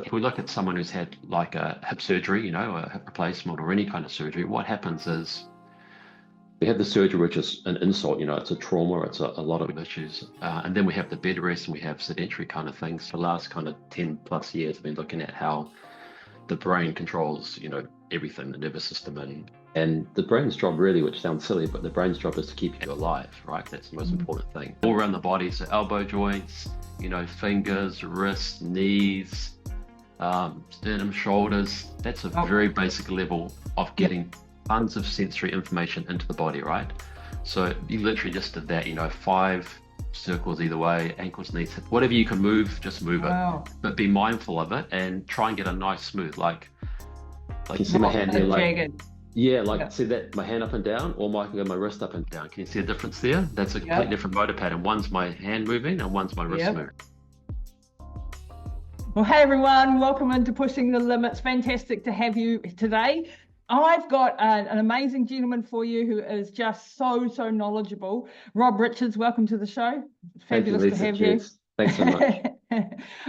If we look at someone who's had like a hip surgery, a hip replacement or any kind of surgery, what happens is we have the surgery, which is an insult, it's a trauma, it's a lot of issues. And then we have the bed rest and we have sedentary kind of things. For the last kind of 10 plus years, I've been looking at how the brain controls, everything, the nervous system. And the brain's job really, which sounds silly, but the brain's job is to keep you alive, right? That's the most important thing. All around the body, so elbow joints, fingers, wrists, knees, sternum, shoulders. That's a very basic level of getting tons of sensory information into the body, right? So you literally just did that, 5 circles either way, ankles, knees, whatever you can move, just move it. But be mindful of it and try and get a nice smooth, like you see my hand here, see that my hand up and down, or I can go my wrist up and down. Can you see the difference there? That's a completely different motor pattern. One's my hand moving and one's my wrist moving. Well, hey everyone, welcome into Pushing the Limits. Fantastic to have you today. I've got an amazing gentleman for you who is just so knowledgeable. Rob Richards, welcome to the show. Fabulous to have you. Thanks so much.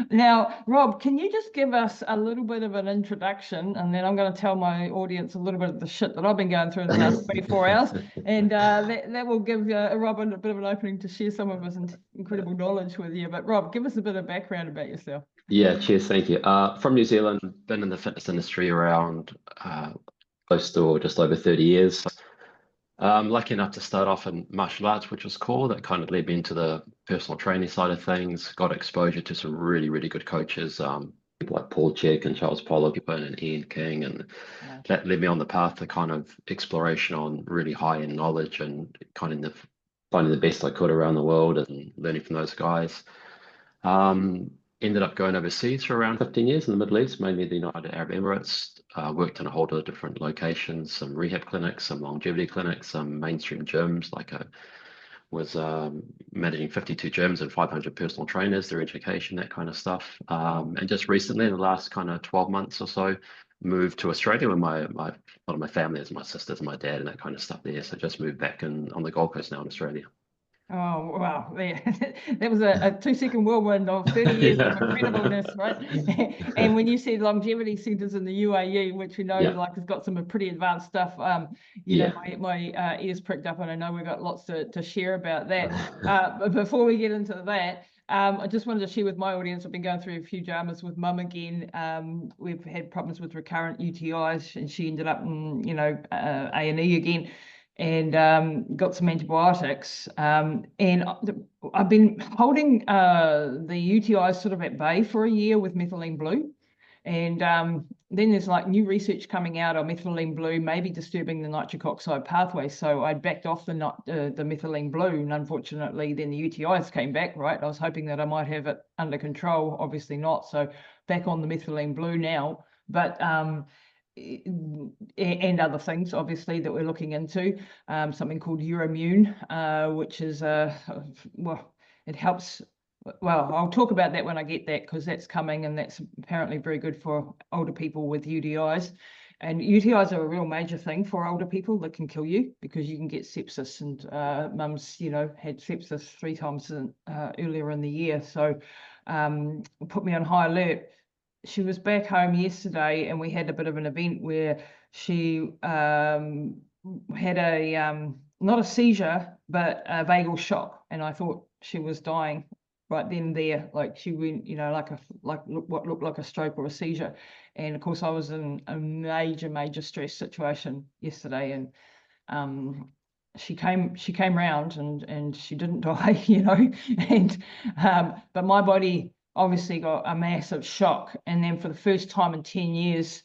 Now, Rob, can you just give us a little bit of an introduction, and then I'm going to tell my audience a little bit of the shit that I've been going through in the last 24 hours, and that will give Rob a bit of an opening to share some of his incredible knowledge with you. But Rob, give us a bit of background about yourself. Yeah, cheers, thank you. From New Zealand, been in the fitness industry around close to or just over 30 years. Lucky enough to start off in martial arts, which was cool. That kind of led me into the personal training side of things. Got exposure to some really, really good coaches, people like Paul Check and Charles Pollard and Ian King, and that led me on the path to kind of exploration on really high-end knowledge and kind of finding the best I could around the world and learning from those guys. Ended up going overseas for around 15 years in the Middle East, mainly the United Arab Emirates. Worked in a whole lot of different locations, some rehab clinics, some longevity clinics, some mainstream gyms. Was managing 52 gyms and 500 personal trainers, their education, that kind of stuff. And just recently, in the last kind of 12 months or so, moved to Australia with a lot of my family, is my sisters and my dad and that kind of stuff there. So just moved back on the Gold Coast now in Australia. Oh, wow. That was a 2-second whirlwind of 30 years of incredibleness, right? And when you said longevity centers in the UAE, which we know has got some pretty advanced stuff, my ears pricked up, and I know we've got lots to share about that. But before we get into that, I just wanted to share with my audience, I've been going through a few dramas with Mum again. We've had problems with recurrent UTIs, and she ended up in, A&E again, and got some antibiotics. And I've been holding the UTIs sort of at bay for a year with methylene blue. And then there's like new research coming out on methylene blue maybe disturbing the nitric oxide pathway. So I backed off the methylene blue, and unfortunately then the UTIs came back, right? I was hoping that I might have it under control, obviously not. So back on the methylene blue now. But and other things, obviously, that we're looking into, something called Euromune, which is, it helps. Well, I'll talk about that when I get that, because that's coming, and that's apparently very good for older people with UTIs. And UTIs are a real major thing for older people that can kill you, because you can get sepsis, and Mum's, had sepsis 3 times earlier in the year. So put me on high alert. She was back home yesterday, and we had a bit of an event where she had a not a seizure, but a vagal shock, and I thought she was dying right then and there. Like she went, what looked like a stroke or a seizure. And of course, I was in a major stress situation yesterday, and she came round, and she didn't die, and but my body obviously got a massive shock. And then for the first time in 10 years,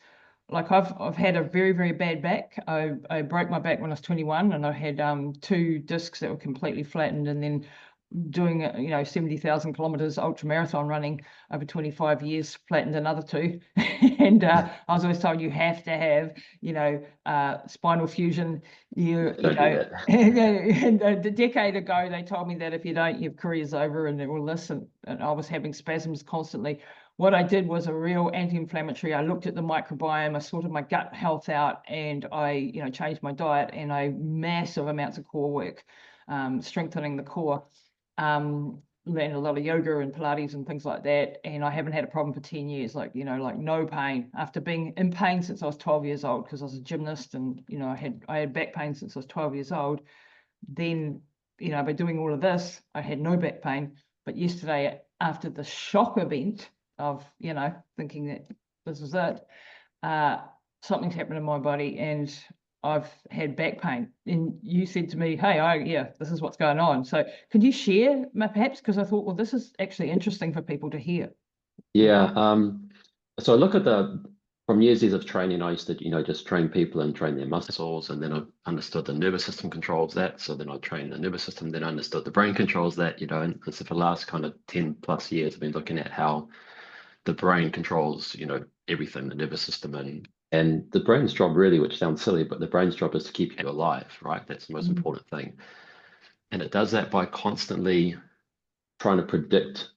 like I've had a very bad back. I broke my back when I was 21, and I had 2 discs that were completely flattened, and then doing 70,000 kilometers ultra marathon running over 25 years flattened another 2. And I was always told you have to have spinal fusion. And a decade ago they told me that if you don't, your career's over. And well, listen, and I was having spasms constantly. What I did was a real anti-inflammatory. I looked at the microbiome, I sorted my gut health out, and I changed my diet, and I massive amounts of core work, strengthening the core. learned a lot of yoga and Pilates and things like that, and I haven't had a problem for 10 years, like, you know, like no pain after being in pain since I was 12 years old, because I was a gymnast, and, you know, I had back pain since I was 12 years old. Then, you know, by doing all of this, I had no back pain. But yesterday, after the shock event of, you know, thinking that this is it, something's happened in my body, and I've had back pain. And you said to me, hey, yeah, this is what's going on. So could you share, perhaps? Because I thought, well, this is actually interesting for people to hear. Yeah. So I look at from years of training, I used to, you know, just train people and train their muscles, and then I understood the nervous system controls that. So then I trained the nervous system, then I understood the brain controls that, you know, and so for the last kind of 10 plus years, I've been looking at how the brain controls, you know, everything, the nervous system, and the brain's job really, which sounds silly, but the brain's job is to keep you alive, right? That's the most important thing. And it does that by constantly trying to predict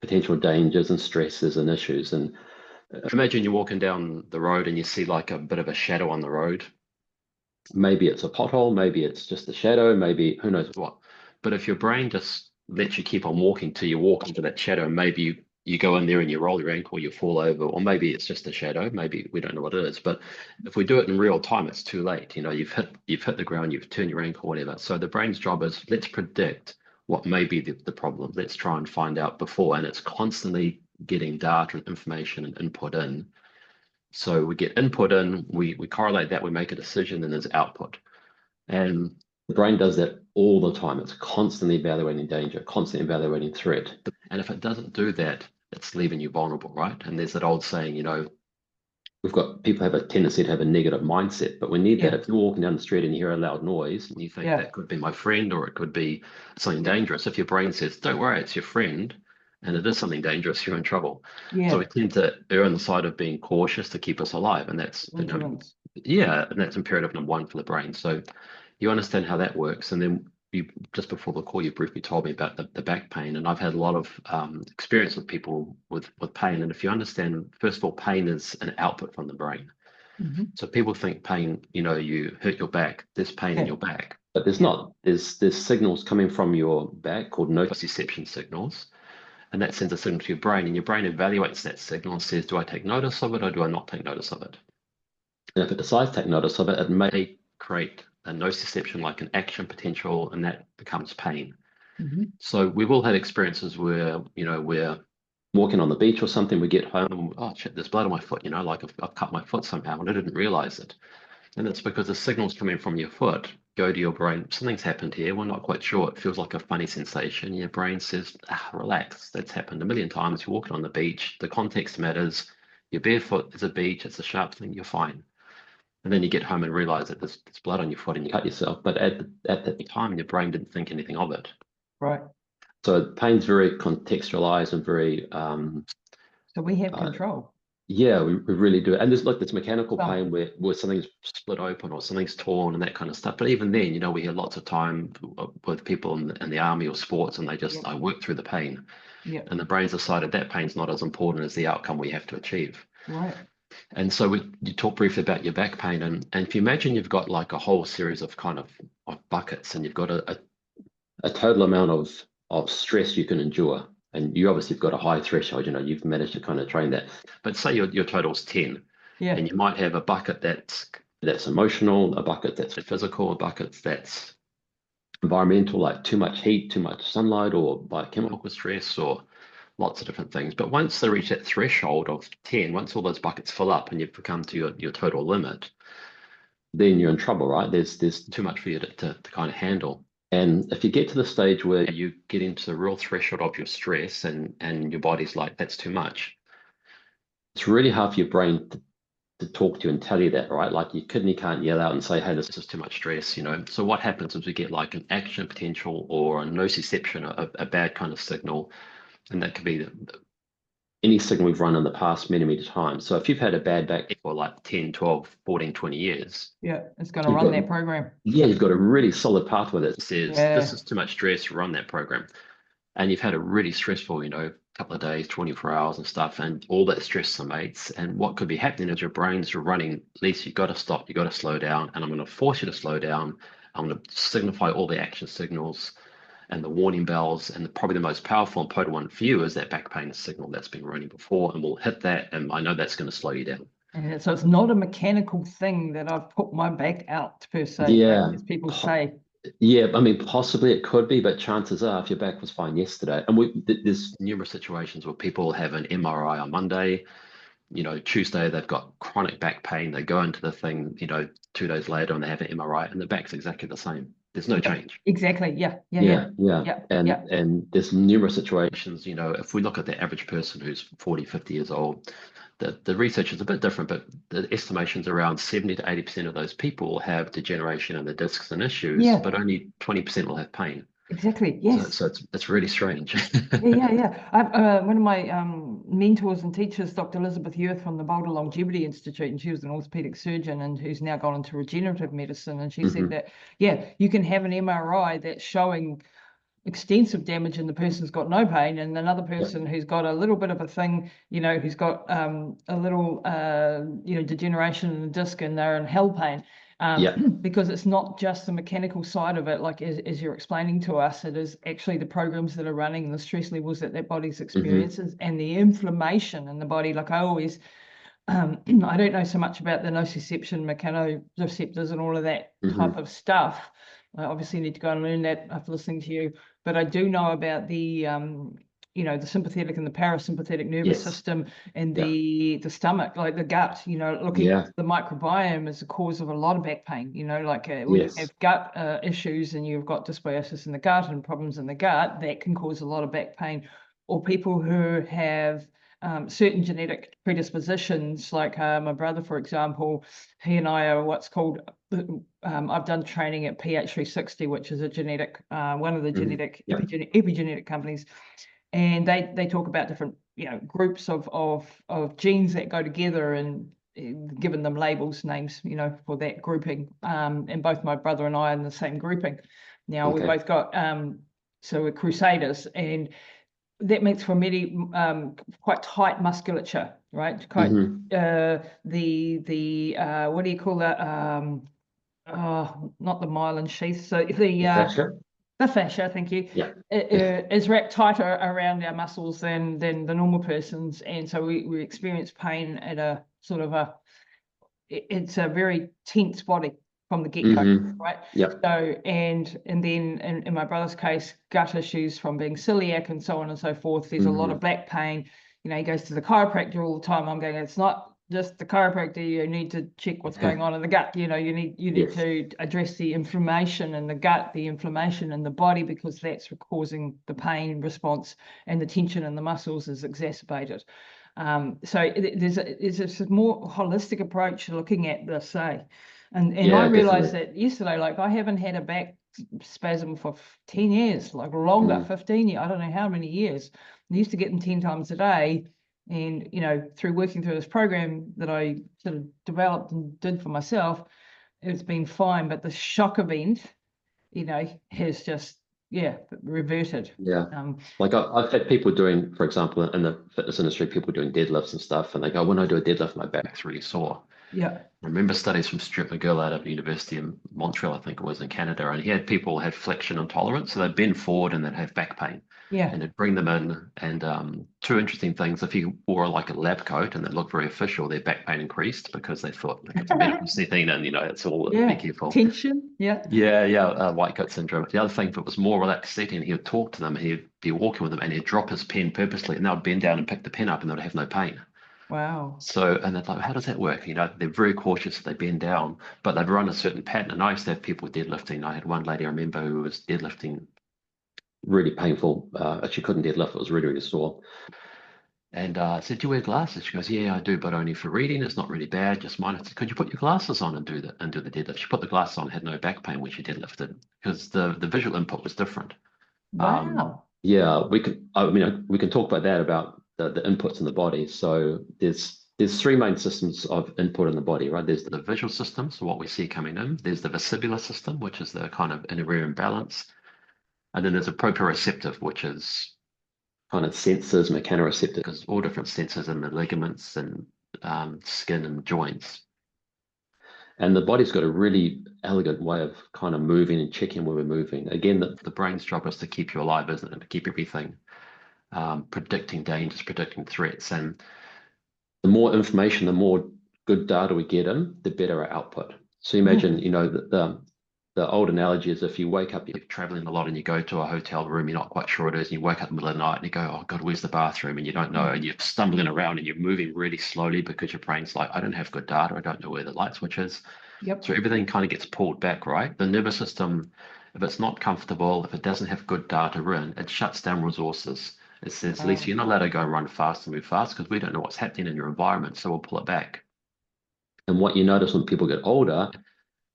potential dangers and stresses and issues. And imagine you're walking down the road and you see like a bit of a shadow on the road. Maybe it's a pothole, maybe it's just a shadow, maybe who knows what. But if your brain just lets you keep on walking till you walk into that shadow, maybe you go in there and you roll your ankle, you fall over, or maybe it's just a shadow, maybe we don't know what it is. But if we do it in real time, it's too late. You know, you've hit the ground, you've turned your ankle, whatever. So the brain's job is, let's predict what may be the problem. Let's try and find out before. And it's constantly getting data and information and input in. So we get input in, we correlate that, we make a decision, and there's output. And the brain does that all the time. It's constantly evaluating danger, constantly evaluating threat. And if it doesn't do that, it's leaving you vulnerable, right? And there's that old saying, you know, we've got people have a tendency to have a negative mindset, but we need that. If you're walking down the street and you hear a loud noise and you think that could be my friend, or it could be something dangerous, if your brain says, don't worry, it's your friend, and it is something dangerous, you're in trouble. So we tend to err on the side of being cautious to keep us alive. And that's, you know, and that's imperative number one for the brain. So you understand how that works. And then you, just before the call, you briefly told me about the back pain. And I've had a lot of experience with people with pain. And if you understand, first of all, pain is an output from the brain. So people think pain, you know, you hurt your back, there's pain in your back. But there's not. There's signals coming from your back called nociception signals. And that sends a signal to your brain, and your brain evaluates that signal and says, do I take notice of it or do I not take notice of it? And if it decides to take notice of it, it may create a nociception, like an action potential, and that becomes pain. So we've all had experiences where, you know, we're walking on the beach or something, we get home and, oh shit, there's blood on my foot, you know, like I've cut my foot somehow and I didn't realize it. And it's because the signals coming from your foot go to your brain. Something's happened here. We're not quite sure. It feels like a funny sensation. Your brain says, relax. That's happened a million times. You're walking on the beach. The context matters. You're barefoot. There's a beach. It's a sharp thing. You're fine. And then you get home and realize that there's blood on your foot and you cut yourself. But at the time, your brain didn't think anything of it. Right. So pain's very contextualized and very. So we have control. Yeah, we really do. And there's like this mechanical pain where something's split open or something's torn and that kind of stuff. But even then, you know, we hear lots of time with people in the army or sports, and they just I work through the pain. And the brain's decided that pain's not as important as the outcome we have to achieve. Right. And so you talked briefly about your back pain, and if you imagine you've got like a whole series of kind of buckets, and you've got a total amount of stress you can endure. And you obviously have got a high threshold, you know, you've managed to kind of train that. But say your total's 10, and you might have a bucket that's emotional, a bucket that's physical, a bucket that's environmental, like too much heat, too much sunlight, or biochemical stress, or lots of different things. But once they reach that threshold of 10, once all those buckets fill up and you've come to your total limit, then you're in trouble, right? There's too much for you to kind of handle. And if you get to the stage where you get into the real threshold of your stress and your body's like, that's too much, it's really hard for your brain to talk to you and tell you that, right? Like your kidney can't yell out and say, hey, this is too much stress, you know? So what happens is we get like an action potential or a nociception, a bad kind of signal. And that could be any signal we've run in the past many times. So if you've had a bad back for like 10, 12, 14, 20 years. Yeah, it's going to run that program. Yeah, you've got a really solid pathway that says, this is too much stress, run that program. And you've had a really stressful, you know, couple of days, 24 hours and stuff, and all that stress summates. And what could be happening is your brain's running, Lisa, you've got to stop, you've got to slow down, and I'm going to force you to slow down. I'm going to signify all the action signals. and the warning bells, and probably the most powerful and potent one for you is that back pain signal that's been running before, and we'll hit that, and I know that's going to slow you down. And so it's not a mechanical thing that I've put my back out per se, Yeah, as people say. yeah. I mean, possibly it could be, but chances are, if your back was fine yesterday, and there's numerous situations where people have an MRI on Monday, Tuesday they've got chronic back pain. They go into the thing, 2 days later, and they have an MRI, and the back's exactly the same. There's no change. Exactly. Yeah. Yeah. Yeah. And there's numerous situations, if we look at the average person who's 40, 50 years old, the research is a bit different, but the estimations around 70 to 80% of those people have degeneration in the discs and issues, Yeah. but only 20% will have pain. Exactly. Yes. So it's really strange. Yeah. One of my mentors and teachers, Dr. Elizabeth Youth from the Boulder Longevity Institute, and she was an orthopedic surgeon and who's now gone into regenerative medicine. And she said that, you can have an MRI that's showing extensive damage and the person's got no pain, and another person who's got a little bit of a thing, who's got a little degeneration in the disc and they're in hell pain. Because it's not just the mechanical side of it, like as you're explaining to us, it is actually the programs that are running and the stress levels that body's experiences and the inflammation in the body. Like I always, I don't know so much about the nociception, mechanoreceptors and all of that type of stuff. I obviously need to go and learn that after listening to you, but I do know about the the sympathetic and the parasympathetic nervous system and the stomach, like the gut, looking at the microbiome as a cause of a lot of back pain, when you have gut issues and you've got dysbiosis in the gut and problems in the gut, that can cause a lot of back pain. Or people who have certain genetic predispositions, like my brother, for example, he and I are what's called, I've done training at PH360, which is a genetic, one of the genetic epigenetic companies. And they talk about different, groups of genes that go together and given them labels, names, for that grouping. And both my brother and I are in the same grouping. Now we've both got, so we're crusaders, and that makes for many quite tight musculature, right? Quite the what do you call that? Not the myelin sheath. So the fascia, thank you. Is wrapped tighter around our muscles than the normal person's, and so we experience pain at a sort of it's a very tense body from the get-go, right? So and then in my brother's case, gut issues from being celiac and so on and so forth. There's a lot of back pain. He goes to the chiropractor all the time. I'm going, it's not just the chiropractor. You need to check what's going on in the gut. You need to address the inflammation in the gut, the inflammation in the body, because that's causing the pain response, and the tension in the muscles is exacerbated. So there's a more holistic approach to looking at this, And I realized that yesterday, like I haven't had a back spasm for 10 years, like longer, 15 years, I don't know how many years. I used to get them 10 times a day. And, through working through this program that I sort of developed and did for myself, it's been fine. But the shock event, has just, reverted. Like I've had people doing, for example, in the fitness industry, people doing deadlifts and stuff, and they go, when I do a deadlift, my back's really sore. I remember studies from Stuart McGill out of the University in Montreal, I think it was, in Canada, and he had people have flexion intolerance, so they'd bend forward and they'd have back pain. And they'd bring them in, and two interesting things: if you wore like a lab coat and it looked very official, their back pain increased because they thought, like, it's a medical setting, and it's all be careful. Tension, white coat syndrome. The other thing, if it was more relaxed setting, he would talk to them, he'd be walking with them, and he'd drop his pen purposely, and they would bend down and pick the pen up, and they'd have no pain. Wow. So, and they're like, how does that work? They're very cautious, they bend down, but they've run a certain pattern. And I used to have people deadlifting. I had one lady I remember who was deadlifting really painful. She couldn't deadlift, it was really, really sore. And I said, do you wear glasses? She goes, yeah, I do, but only for reading. It's not really bad, just mine. I said, could you put your glasses on and do the deadlift? She put the glasses on, had no back pain when she deadlifted, because the visual input was different. Wow. We can talk about that, about the inputs in the body. So there's three main systems of input in the body, right? There's the visual system, so what we see coming in. There's the vestibular system, which is the kind of inner ear imbalance. And then there's a proprioceptive, which is kind of sensors, mechanoreceptive, because all different sensors in the ligaments and skin and joints. And the body's got a really elegant way of kind of moving and checking where we're moving. Again, the brain's job is to keep you alive, isn't it? To keep everything predicting dangers, predicting threats. And the more information, the more good data we get in, the better our output. So imagine, you know, the old analogy is if you wake up, you're traveling a lot and you go to a hotel room, you're not quite sure it is, and you wake up in the middle of the night and you go, oh God, where's the bathroom? And you don't know, and you're stumbling around and you're moving really slowly because your brain's like, I don't have good data, I don't know where the light switch is. Yep. So everything kind of gets pulled back, right? The nervous system, if it's not comfortable, if it doesn't have good data in, it shuts down resources. It says, Lisa, you're not allowed to go and run fast and move fast because we don't know what's happening in your environment, so we'll pull it back. And what you notice when people get older,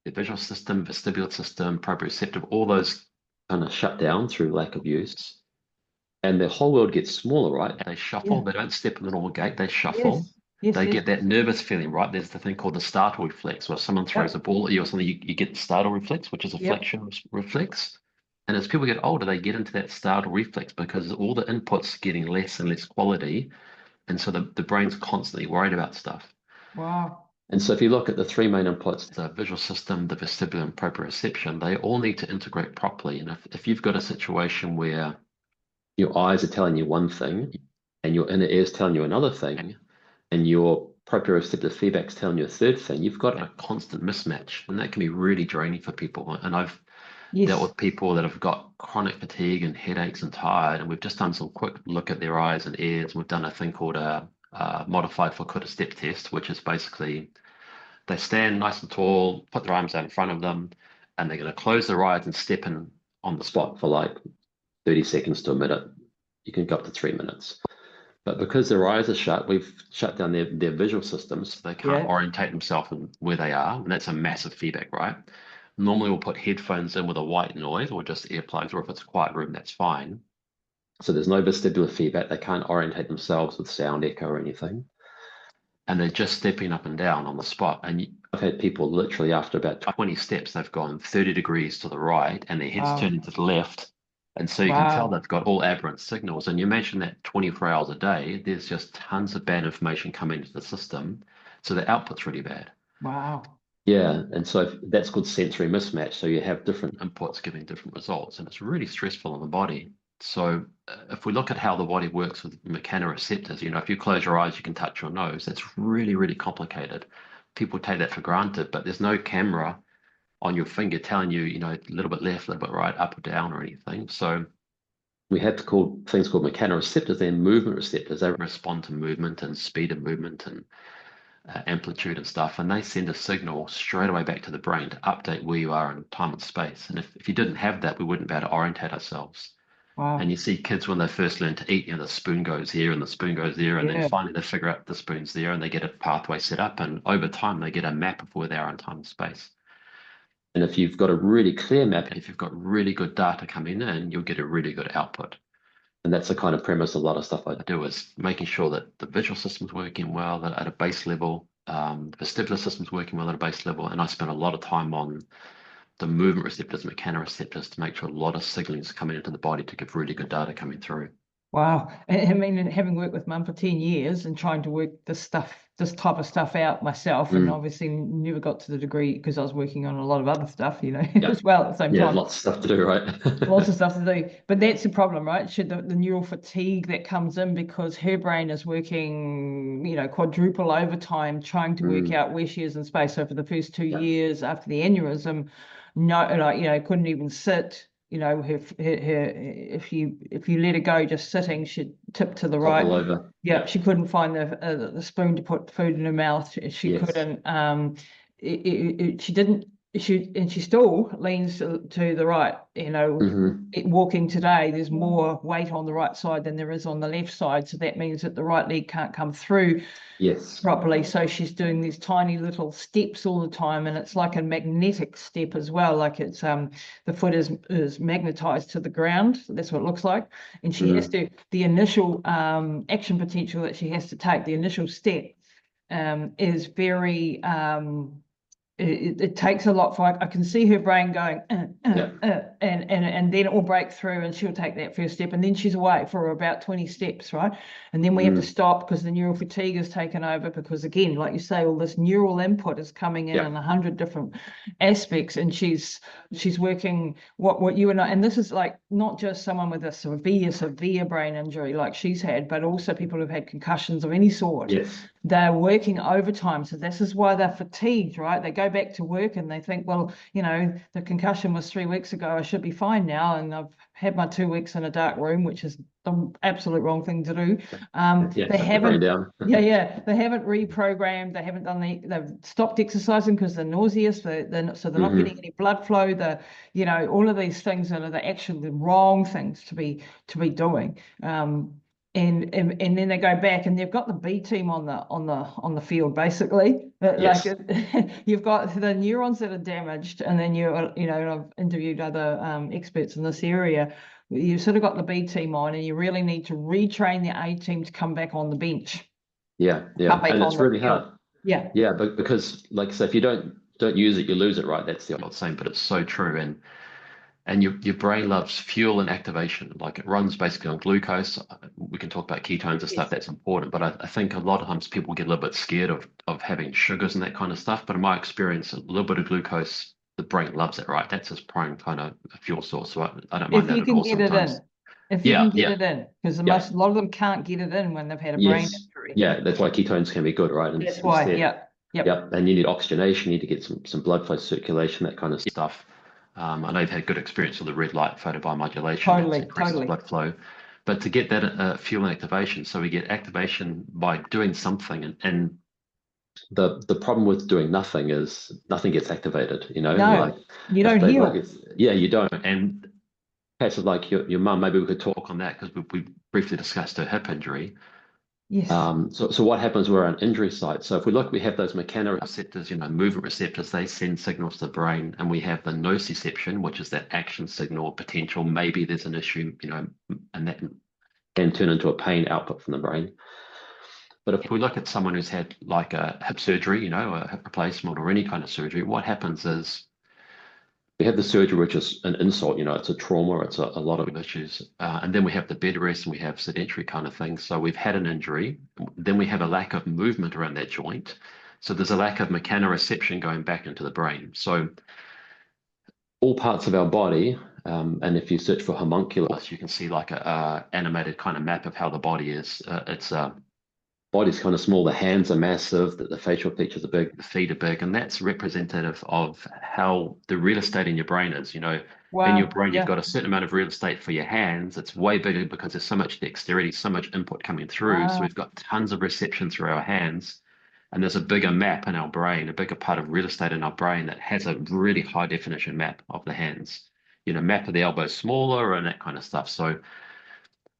their visual system, vestibular system, proprioceptive, all those kind of shut down through lack of use. And their whole world gets smaller, right? They shuffle, they don't step in the normal gait, they shuffle. They get that nervous feeling, right? There's the thing called the startle reflex, where someone throws a ball at you or something, you get the startle reflex, which is a flexion reflex. And as people get older, they get into that startle reflex because all the inputs getting less and less quality. And so the brain's constantly worried about stuff. Wow. And so if you look at the three main inputs, the visual system, the vestibular, and proprioception, they all need to integrate properly. And if you've got a situation where your eyes are telling you one thing and your inner ear is telling you another thing, and your proprioceptive feedback's telling you a third thing, you've got a constant mismatch. And that can be really draining for people. And I've dealt with people that have got chronic fatigue and headaches and tired, and we've just done some quick look at their eyes and ears. We've done a thing called a modified Fukuda step test, which is basically they stand nice and tall, put their arms out in front of them, and they're going to close their eyes and step in on the spot for like 30 seconds to a minute. You can go up to 3 minutes. But because their eyes are shut, we've shut down their visual systems. So they can't orientate themselves in where they are. And that's a massive feedback, right? Normally we'll put headphones in with a white noise or just earplugs, or if it's a quiet room, that's fine. So there's no vestibular feedback. They can't orientate themselves with sound echo or anything. And they're just stepping up and down on the spot. And I've had people literally after about 20 steps, they've gone 30 degrees to the right and their head's turning to the left. And so you can tell they've got all aberrant signals. And you mentioned that 24 hours a day, there's just tons of bad information coming into the system. So the output's really bad. Wow. Yeah. And so that's called sensory mismatch. So you have different inputs giving different results. And it's really stressful on the body. So if we look at how the body works with mechanoreceptors, you know, if you close your eyes, you can touch your nose. That's really, really complicated. People take that for granted, but there's no camera on your finger telling you, you know, a little bit left, a little bit right, up or down or anything. So we have to call things called mechanoreceptors and movement receptors. They respond to movement and speed of movement and amplitude and stuff, and they send a signal straight away back to the brain to update where you are in time and space. And if you didn't have that, we wouldn't be able to orientate ourselves. Wow. And you see kids when they first learn to eat, you know, the spoon goes here and the spoon goes there, and then finally they figure out the spoon's there and they get a pathway set up, and over time they get a map of where they are in time and space. And if you've got a really clear map, if you've got really good data coming in, you'll get a really good output. And that's the kind of premise a lot of stuff I do is making sure that the visual system's working well, that at a base level, the vestibular system's working well at a base level. And I spend a lot of time on the movement receptors, mechanoreceptors, to make sure a lot of signalling is coming into the body to give really good data coming through. Wow. I mean, and having worked with Mum for 10 years and trying to work this type of stuff out myself, and obviously never got to the degree because I was working on a lot of other stuff, you know, as well at the same time. Yeah, lots of stuff to do, right? Lots of stuff to do. But that's the problem, right? The neural fatigue that comes in because her brain is working, you know, quadruple overtime trying to work out where she is in space. So for the first 2 years after the aneurysm, couldn't even sit. You know, if you let her go just sitting, she'd tip to the right. All over. She couldn't find the spoon to put food in her mouth. She couldn't. She didn't. She still leans to the right. You know, walking today, there's more weight on the right side than there is on the left side. So that means that the right leg can't come through properly. So she's doing these tiny little steps all the time, and it's like a magnetic step as well. Like it's the foot is magnetized to the ground. That's what it looks like. And she has to, the initial action potential that she has to take, the initial step is very it takes a lot for, I can see her brain going, and then it will break through and she'll take that first step and then she's away for about 20 steps, right? And then we have to stop because the neural fatigue is taken over because, again, like you say, all this neural input is coming in 100 different aspects, and she's working what you and I, and this is like not just someone with a severe brain injury like she's had, but also people who've had concussions of any sort. Yes. They're working overtime. So this is why they're fatigued, right? They go back to work and they think, well, the concussion was 3 weeks ago. I should be fine now. And I've had my 2 weeks in a dark room, which is the absolute wrong thing to do. They haven't, they haven't reprogrammed. They haven't they've stopped exercising because they're nauseous. So they're not getting any blood flow. All of these things are the actually wrong things to be doing. And then they go back and they've got the B team on the field basically. Yes. Like you've got the neurons that are damaged, and then I've interviewed other experts in this area. You've sort of got the B team on, and you really need to retrain the A team to come back on the bench. Yeah, and it's really hard. Yeah, but because, like I say, if you don't use it, you lose it, right? That's the old saying, but it's so true. And your brain loves fuel and activation. Like, it runs basically on glucose. We can talk about ketones and stuff. That's important. But I think a lot of times people get a little bit scared of having sugars and that kind of stuff. But in my experience, a little bit of glucose, the brain loves it, right? That's its prime kind of fuel source. So I don't mind that at all sometimes. If you can get it in, because a lot of them can't get it in when they've had a brain injury. Yeah, that's why ketones can be good, right? And that's why, Yep. And you need oxygenation, you need to get some blood flow, circulation, that kind of stuff. I know you've had good experience with the red light photobiomodulation. Totally. Blood flow. But to get that fuel and activation, so we get activation by doing something. And the problem with doing nothing is nothing gets activated, No, you don't heal. You don't. And case of like your mum, maybe we could talk on that because we briefly discussed her hip injury. Yes. So what happens, we're an injury site. So if we look, we have those mechanoreceptors, movement receptors, they send signals to the brain, and we have the nociception, which is that action signal potential. Maybe there's an issue, and that can turn into a pain output from the brain. But if we look at someone who's had like a hip surgery, a hip replacement or any kind of surgery, what happens is we have the surgery, which is an insult, it's a trauma, it's a lot of issues. And then we have the bed rest and we have sedentary kind of things. So we've had an injury, then we have a lack of movement around that joint. So there's a lack of mechanoreception going back into the brain. So all parts of our body, and if you search for homunculus, you can see like a animated kind of map of how the body is. Body's kind of small, the hands are massive, the facial features are big, the feet are big, and that's representative of how the real estate in your brain is. Wow. In your brain, you've got a certain amount of real estate for your hands. It's way bigger because there's so much dexterity, so much input coming through. Wow. So we've got tons of reception through our hands, and there's a bigger map in our brain, a bigger part of real estate in our brain that has a really high definition map of the hands. Map of the elbow smaller and that kind of stuff. So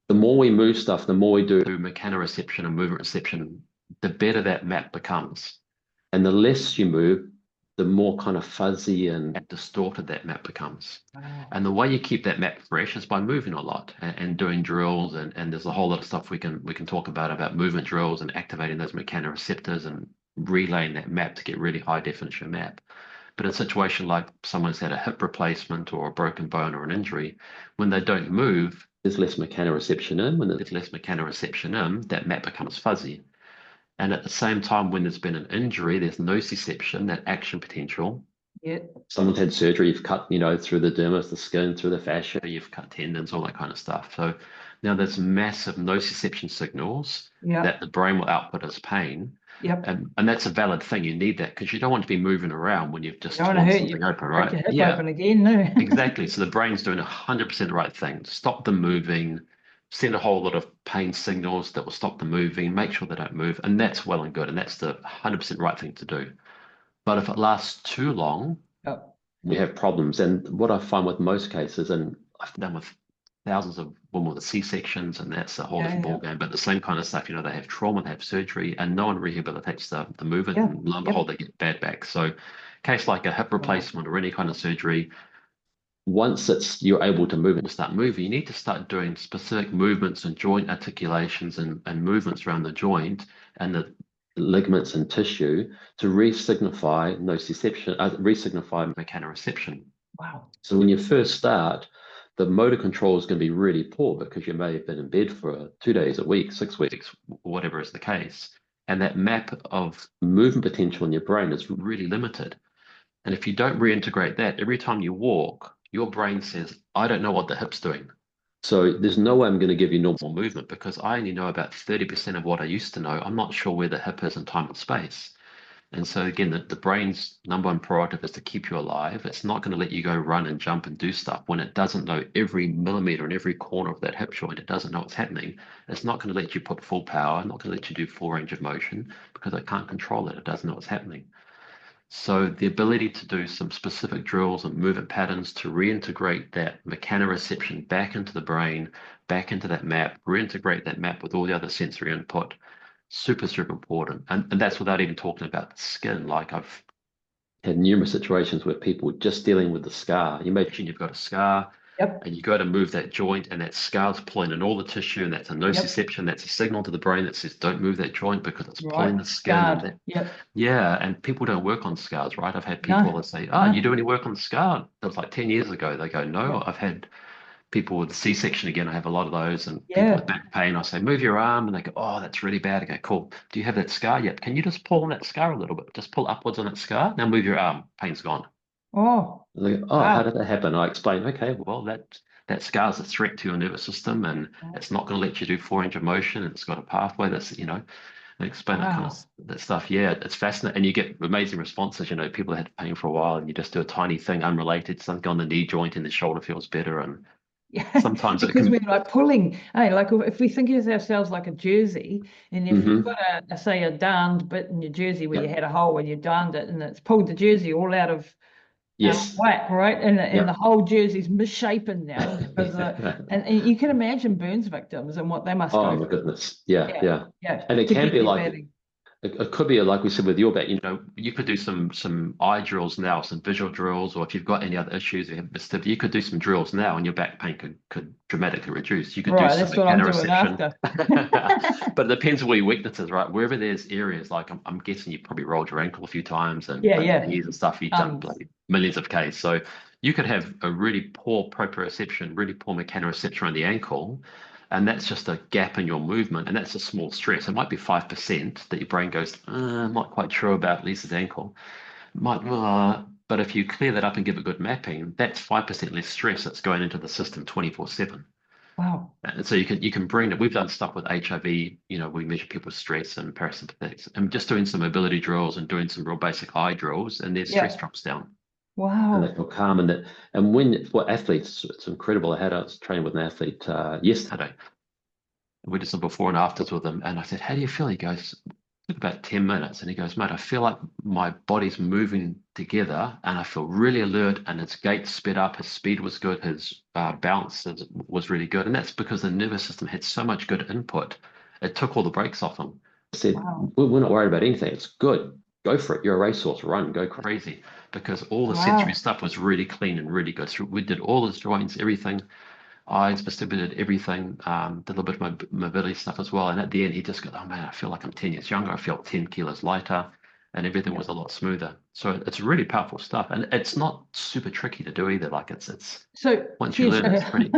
the more we move stuff, the more we do mechanoreception and movement reception, the better that map becomes. And the less you move, the more kind of fuzzy and distorted that map becomes. Wow. And the way you keep that map fresh is by moving a lot and doing drills. And there's a whole lot of stuff we can talk about movement drills and activating those mechanoreceptors and relaying that map to get really high definition map. But in a situation like someone's had a hip replacement or a broken bone or an injury, when they don't move, there's less mechanoreception in. When there's less mechanoreception in, that map becomes fuzzy. And at the same time, when there's been an injury, there's nociception, that action potential. Yeah. Someone's had surgery, you've cut, through the dermis, the skin, through the fascia, you've cut tendons, all that kind of stuff. So now there's massive nociception signals that the brain will output as pain. Yep. And that's a valid thing. You need that because you don't want to be moving around when you've just torn something open, right? Your hip open again, no. Exactly. So the brain's doing 100% the right thing. Stop them moving, send a whole lot of pain signals that will stop them moving, make sure they don't move. And that's well and good. And that's the 100% right thing to do. But if it lasts too long, we have problems. And what I find with most cases, and I've done with thousands of women with C-sections, and that's a whole different ballgame. But the same kind of stuff, they have trauma, they have surgery, and no one rehabilitates the movement, and lo and behold, they get bad back. So, case like a hip replacement or any kind of surgery, once you're able to move and start moving, you need to start doing specific movements and joint articulations and movements around the joint, and ligaments and tissue to re-signify nociception, re-signify mechanoreception. Wow. So when you first start, the motor control is going to be really poor because you may have been in bed for 2 days, a week, 6 weeks, whatever is the case. And that map of movement potential in your brain is really limited. And if you don't reintegrate that, every time you walk, your brain says, I don't know what the hip's doing. So there's no way I'm going to give you normal movement because I only know about 30% of what I used to know. I'm not sure where the hip is in time and space. And so again, the brain's number one prerogative is to keep you alive. It's not going to let you go run and jump and do stuff when it doesn't know every millimeter and every corner of that hip joint. It doesn't know what's happening. It's not going to let you put full power, not going to let you do full range of motion because it can't control it. It doesn't know what's happening. So the ability to do some specific drills and movement patterns to reintegrate that mechanoreception back into the brain, back into that map, reintegrate that map with all the other sensory input, super, super important. And that's without even talking about the skin. Like I've had numerous situations where people just dealing with the scar. You imagine you've got a scar Yep. and you go to move that joint and that scar's pulling in all the tissue and that's a nociception. That's a signal to the brain that says, don't move that joint because it's pulling Right. the skin. And that, Yep. yeah, and people don't work on scars, right? I've had people No. that say, oh, you No. do any work on the scar? That was like 10 years ago. They go, no, Yep. I've had people with C-section again. I have a lot of those, and people with Yeah. back pain. I say, move your arm, and they go, oh, that's really bad. I go, cool. Do you have that scar yet? Can you just pull on that scar a little bit? Just pull upwards on that scar. Now move your arm. Pain's gone. Oh, And they go, oh, how wow. did that happen? I explain, okay, well, that scar's a threat to your nervous system, and it's not going to let you do full range of motion. And it's got a pathway that's, and explain that kind of Wow. that stuff. Yeah, it's fascinating, and you get amazing responses. People that had pain for a while, and you just do a tiny thing unrelated, something on the knee joint, and the shoulder feels better. And Yeah, sometimes it because can. we're like pulling, hey, like if we think of ourselves like a jersey, and if you've got say a darned bit in your jersey where you Yep. had a hole where you darned it, and it's pulled the jersey all out of Yes. whack, right? And the Yep. whole jersey's misshapen now because and you can imagine burns victims and what they must Oh go my through. goodness. Yeah, Yeah, yeah. yeah, And it to can get be their like padding. it could be like we said with your back, you could do some eye drills now, some visual drills, or if you've got any other issues, you could do some drills now and your back pain could dramatically reduce. You could do Right, some that's what I'm doing mechanoreception. after. But it depends where your weakness is, right? Wherever there's areas, like I'm guessing you probably rolled your ankle a few times and Yeah, bent your yeah. knees and stuff. You've done like millions of Ks. So you could have a really poor proprioception, really poor mechanoreception on the ankle, and that's just a gap in your movement, and that's a small stress. It might be 5% that your brain goes, I'm not quite sure about Lisa's ankle. But if you clear that up and give it good mapping, that's 5% less stress that's going into the system 24/7. Wow. And so you can bring it. We've done stuff with HIV, we measure people's stress and parasympathetics, and just doing some mobility drills and doing some real basic eye drills, and their stress Yeah. drops down and they Wow. feel calm. And when for athletes, it's incredible. I was training with an athlete yesterday. We did some before and afters with him, and I said, "How do you feel?" He goes, "Took about 10 minutes," and he goes, "Mate, I feel like my body's moving together, and I feel really alert, and his gait sped up, his speed was good, his balance was really good, and that's because the nervous system had so much good input, it took all the brakes off him." I said, Wow. "We're not worried about anything. It's good. Go for it. You're a racehorse. Run, go crazy," because all the sensory Wow. stuff was really clean and really good. So we did all his joints, everything. I distributed everything, did a little bit of my mobility stuff as well. And at the end, he just goes, "Oh man, I feel like I'm 10 years younger. I feel 10 kilos lighter," and everything Yeah. was a lot smoother. So it's really powerful stuff. And it's not super tricky to do either. Like it's So once you huge. learn it, it's pretty.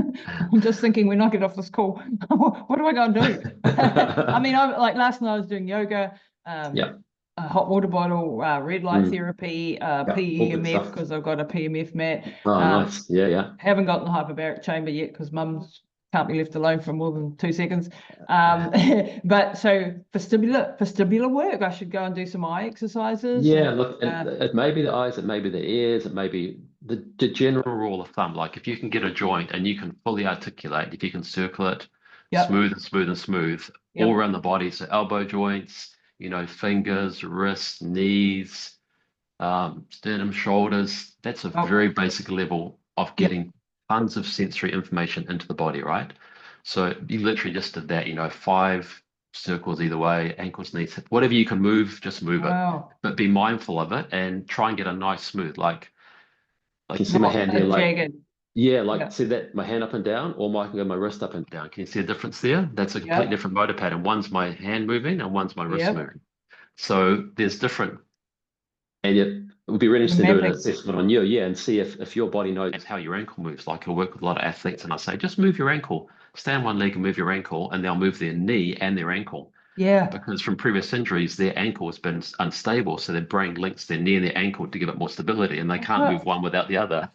I'm just thinking we're not getting off this call. What do I got to do? I mean, I like last night I was doing yoga, Yeah. a hot water bottle, red light Mm. therapy, Yeah. All good PEMF stuff. because I've got a PMF mat. Oh, nice. Yeah, yeah. Haven't got in the hyperbaric chamber yet because mum's can't be left alone for more than 2 seconds. But so vestibular work, I should go and do some eye exercises. Yeah, look, Uh, it may be the eyes, it may be the ears, it may be the general rule of thumb. Like if you can get a joint and you can fully articulate, if you can circle it yep, smooth and smooth and smooth all yep. around the body, so elbow joints, fingers, wrists, knees, sternum, shoulders, that's a Oh, very basic level of yep. getting tons of sensory information into the body, right? So you literally just did that, 5 circles either way, ankles, knees, whatever you can move, just move it. Wow. But be mindful of it and try and get a nice smooth, like you see my Not hand a here, like, jagged. yeah, like Yeah, see that my hand up and down, or I can go my wrist up and down. Can you see a difference there? That's a completely yep, different motor pattern. One's my hand moving and one's my wrist yep. moving. So there's different, and it would be really The interesting to do an mapping. assessment on you, yeah, and see if your body knows how your ankle moves. Like I work with a lot of athletes, and I say, just move your ankle, stay on one leg and move your ankle, and they'll move their knee and their ankle. Yeah. Because from previous injuries, their ankle has been unstable, so their brain links their knee and their ankle to give it more stability, and they can't move Well, one without the other.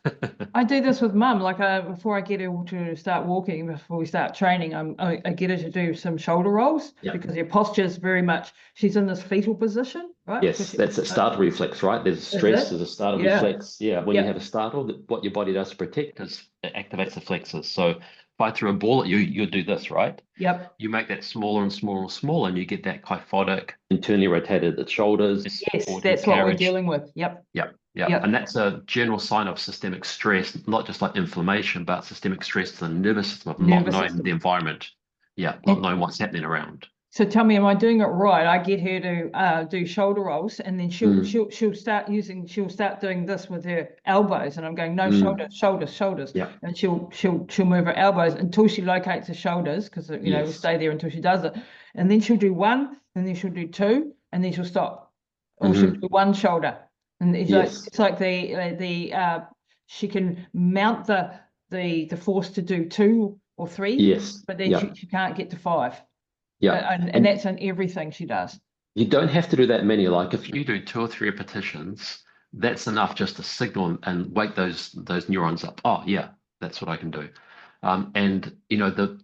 I do this with mum. Like before I get her to start walking, before we start training, I get her to do some shoulder rolls Yeah. because her posture is very much, she's in this fetal position, right? Yes, that's a startle reflex, right? There's a Is stress, it? there's a startle Yeah. reflex. Yeah, when you have Yep. a startle, what your body does to protect is it activates the flexors. So if I threw a ball at you, you'd do this, right? Yep. You make that smaller and smaller and smaller, and you get that kyphotic, internally rotated the shoulders, Yes, forward hip that's what we're carriage. dealing with. Yep. Yep, yep. And Yep. that's a general sign of systemic stress, not just like inflammation, but systemic stress to the nervous system of not Nervous knowing the system. environment. Yeah, not And knowing what's happening around. so tell me, am I doing it right? I get her to do shoulder rolls, and then Mm, she'll start doing this with her elbows, and I'm going, no, mm, shoulders, shoulders, shoulders, yeah, and she'll move her elbows until she locates her shoulders, because we'll yes. stay there until she does it, and then she'll do one, and then she'll do two, and then she'll stop, or she'll Hmm. do one shoulder, and Yes, it's like she can mount the force to do two or three, yes, but then yeah, she can't get to five. yeah. And And that's in everything she does. you don't have to do that many. Like if you do 2 or 3 repetitions, that's enough just to signal and wake those neurons up. Oh yeah, that's what I can do. And the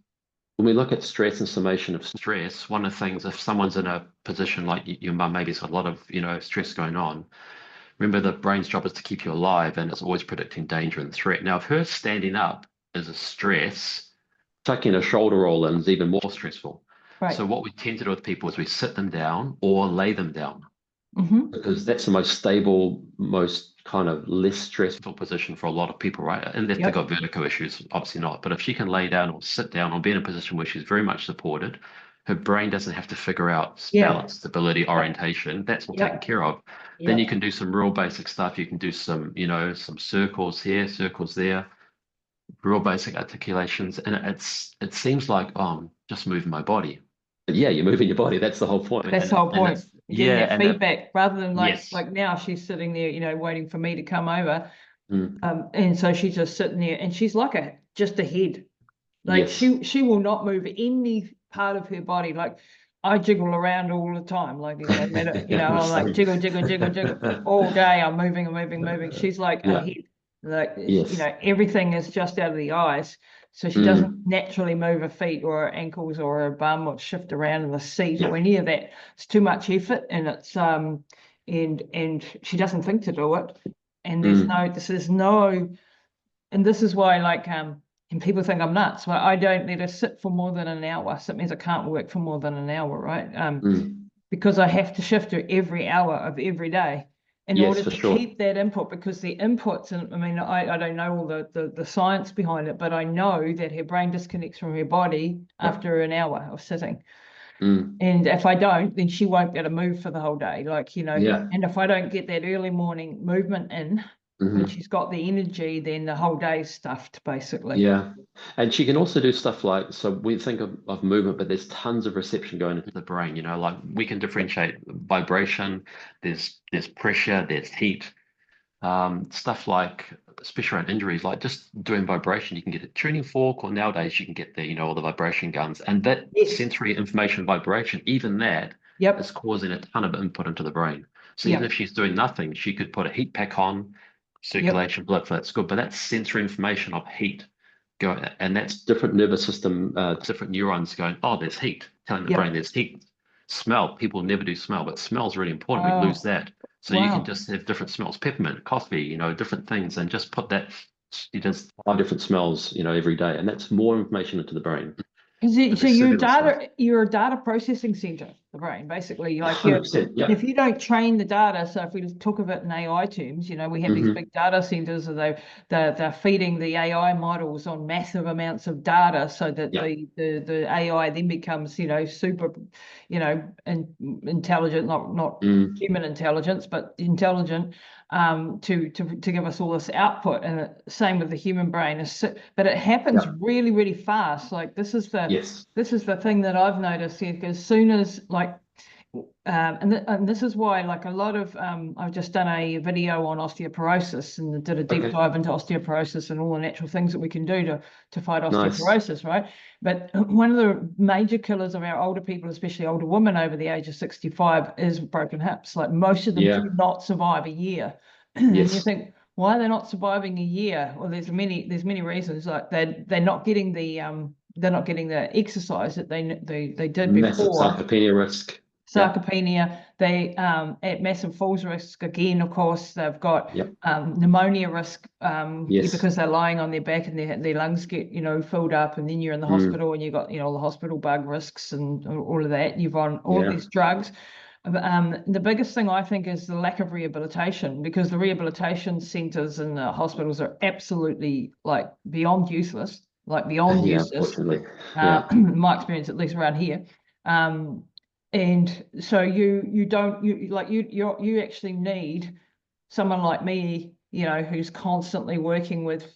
when we look at stress and summation of stress, one of the things, if someone's in a position like your mum maybe's got a lot of stress going on, remember the brain's job is to keep you alive, and it's always predicting danger and threat. Now, if her standing up is a stress, tucking a shoulder roll in is even more stressful. Right. So what we tend to do with people is we sit them down or lay them down Mm-hmm. because that's the most stable, most kind of less stressful position for a lot of people, right? And if they've Yep. got vertigo issues, obviously not. But if she can lay down or sit down or be in a position where she's very much supported, her brain doesn't have to figure out Yeah. balance, stability, Yep. orientation. That's all taken Yep. care of. Then you Yep. can do some real basic stuff. You can do some circles here, circles there, real basic articulations. And it seems like, oh, I'm just moving my body. But yeah, you're moving your body. That's the whole point. That's the whole And point. it's, Getting yeah, that and that, feedback rather than yes. like now she's sitting there, waiting for me to come over. Mm, And so she's just sitting there and she's like just a head. Like yes. she will not move any part of her body. Like I jiggle around all the time. Like no matter, Yeah, the I'm like same. jiggle, jiggle, jiggle, jiggle all day. I'm moving and moving, moving. She's like a Yeah. head. Like Yes. everything is just out of the eyes. So she doesn't Mm, naturally move her feet or her ankles or her bum or shift around in the seat yeah. or any of that. It's too much effort, and it's and she doesn't think to do it. And Mm, there's no, and this is why and people think I'm nuts. Well, I don't let her sit for more than an hour. So it means I can't work for more than an hour, right? mm. Because I have to shift her every hour of every day in Yes, order for to sure. keep that input, because the inputs, and I mean, I don't know all the science behind it, but I know that her brain disconnects from her body Yep. after an hour of sitting. Mm, And if I don't, then she won't be able to move for the whole day. yeah. And if I don't get that early morning movement in, when Hmm. she's got the energy, then the whole day's stuffed, basically. Yeah. And she can also do stuff like, so we think of movement, but there's tons of reception going into the brain, like we can differentiate vibration, there's pressure, there's heat, stuff like, especially around injuries, like just doing vibration, you can get a tuning fork, or nowadays you can get all the vibration guns, and that Yes. sensory information vibration, even that is Yep. causing a ton of input into the brain. So even if Yep. she's doing nothing, she could put a heat pack on, Yep. circulation, blood flow, that's good, but that's sensory information of heat going, and that's different nervous system, different neurons going, oh, there's heat, telling the brain Yep. there's heat. Smell, people never do smell, but smell is really important. We lose Oh, that. So you can wow. just have different smells, peppermint, coffee, different things, and just put that, you just 5 different smells, every day. And that's more information into the brain. The So you're vestibular stuff. you're a data processing center, the brain, basically. Like you 100%. Yeah. if you don't train the data, so if we talk of it in AI terms, we have these Hmm. big data centers, and they're feeding the AI models on massive amounts of data, so that Yeah. the AI then becomes, super, intelligent, not Mm. human intelligence, but intelligent, to give us all this output. And same with the human brain, but it happens Yeah. really, really fast. Like Yes. this is the thing that I've noticed here, because as soon as, like, and this is why, like a lot of, I've just done a video on osteoporosis and did a deep Okay. dive into osteoporosis and all the natural things that we can do to fight Nice. osteoporosis, right? But one of the major killers of our older people, especially older women over the age of 65, is broken hips. Like most of them Yeah. do not survive a year. And you Yes. think, why are they not surviving a year? Well, there's many reasons. Like they're not getting the exercise that they did Massive before. sarcopenia risk. Yep. Sarcopenia, they at massive falls risk again, of course. They've got Yep. pneumonia risk Yes. because they're lying on their back and their lungs get filled up, and then you're in the hospital and you've got the hospital bug risks and all of that. You've on all Yeah. these drugs. The biggest thing I think is the lack of rehabilitation, because the rehabilitation centres and the hospitals are absolutely like beyond useless, Yeah, unfortunately. my experience, at least around here. And so you actually need someone like me, who's constantly working with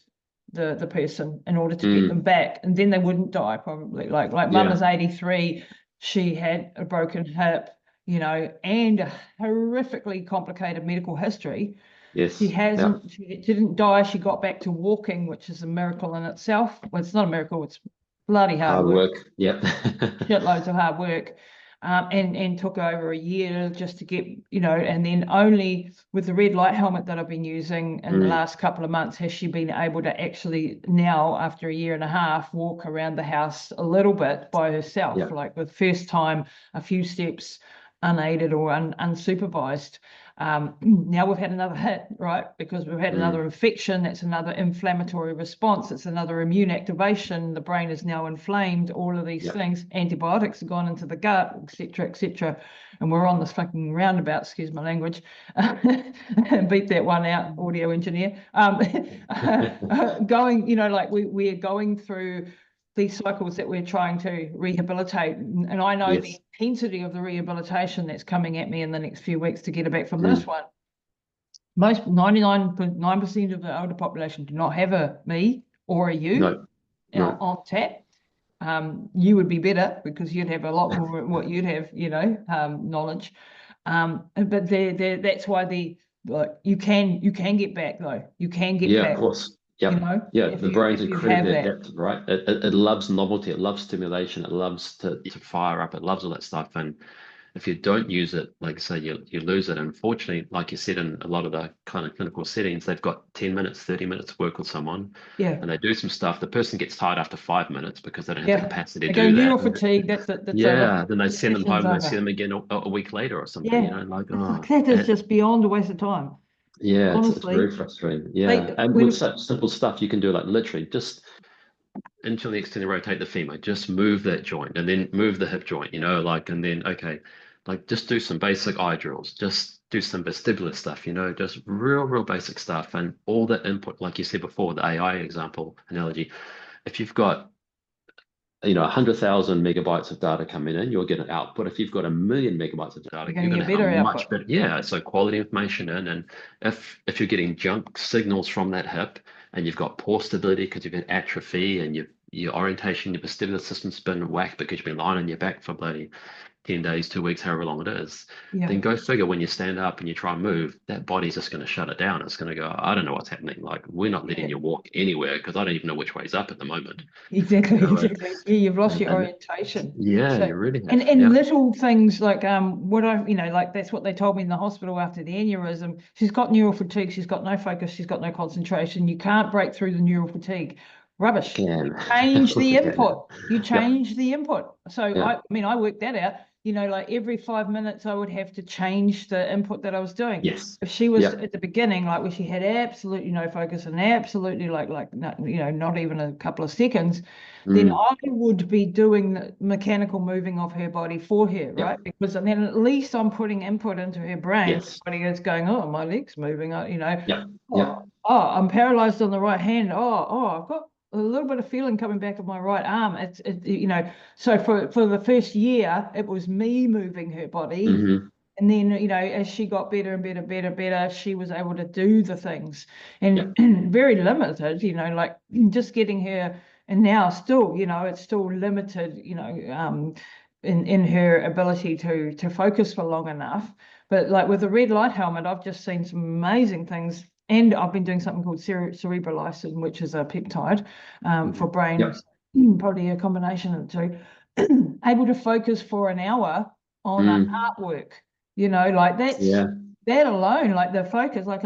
the person in order to get them back, and then they wouldn't die probably. Like Mum is 83, she had a broken hip, and a horrifically complicated medical history. Yes. She didn't die. She got back to walking, which is a miracle in itself. Well, it's not a miracle, it's bloody hard work. Yep. Shitloads of hard work. And took over a year just to get, and then only with the red light helmet that I've been using in the last couple of months has she been able to actually now, after a year and a half, walk around the house a little bit by herself, like the first time, a few steps unaided or unsupervised. Now we've had another hit, right? Because we've had another infection. That's another inflammatory response. It's another immune activation. The brain is now inflamed. All of these things. Antibiotics have gone into the gut, etc., etc. And we're on this fucking roundabout. Excuse my language. Beat that one out, audio engineer. Going, like we're going through these cycles that we're trying to rehabilitate. And I know the intensity of the rehabilitation that's coming at me in the next few weeks to get it back from this one. Most 99.9% of the older population do not have a me or a you on tap. You would be better because you'd have a lot more what you'd have, knowledge. But that's why you can get back though. You can get back. Of course. Yep. The brain's incredibly adaptive, right? It loves novelty, it loves stimulation, it loves to fire up, it loves all that stuff. And if you don't use it, like say you lose it. Unfortunately, like you said, in a lot of the kind of clinical settings, they've got 10 minutes, 30 minutes to work with someone. And they do some stuff. The person gets tired after 5 minutes because they don't have the capacity to do that. Neural fatigue, that's then they send them home and they see them again a week later or something, that is just beyond a waste of time. Yeah, it's very frustrating. And with such simple stuff, you can do like literally just internally externally rotate the femur, just move that joint and then move the hip joint, and then, just do some basic eye drills, just do some vestibular stuff, just real basic stuff. And all the input, like you said before, the AI example analogy, if you've got 100,000 megabytes of data coming in, you'll get an output. If you've got 1 million megabytes of data, you're going to have a much better, so quality information in. And if you're getting junk signals from that hip and you've got poor stability because you've got atrophy and your orientation, your vestibular system's been whacked because you've been lying on your back for bloody 10 days, 2 weeks, however long it is, then go figure when you stand up and you try and move, that body's just going to shut it down. It's going to go, I don't know what's happening. Like, we're not letting you walk anywhere because I don't even know which way's up at the moment. Exactly. Yeah, you've lost your orientation. Yeah, you really have. And little things like that's what they told me in the hospital after the aneurysm. She's got neural fatigue. She's got no focus. She's got no concentration. You can't break through the neural fatigue. Rubbish. Change the input. You change the input. So I worked that out. Like every 5 minutes I would have to change the input that I was doing. Yes. If she was at the beginning, like where she had absolutely no focus and absolutely not even a couple of seconds, then I would be doing the mechanical moving of her body for her, right? Because then at least I'm putting input into her brain. Yes. Body is going, oh, my leg's moving, I'm paralyzed on the right hand. I've got a little bit of feeling coming back of my right arm. So for the first year, it was me moving her body. And then, as she got better and better, she was able to do the things. And very limited, just getting her, and now still, it's still limited, in her ability to focus for long enough. But like with the red light helmet, I've just seen some amazing things. And I've been doing something called cerebrolysin, which is a peptide for brain, Yep. probably a combination of the two, able to focus for an hour on artwork. Like that alone, like the focus, like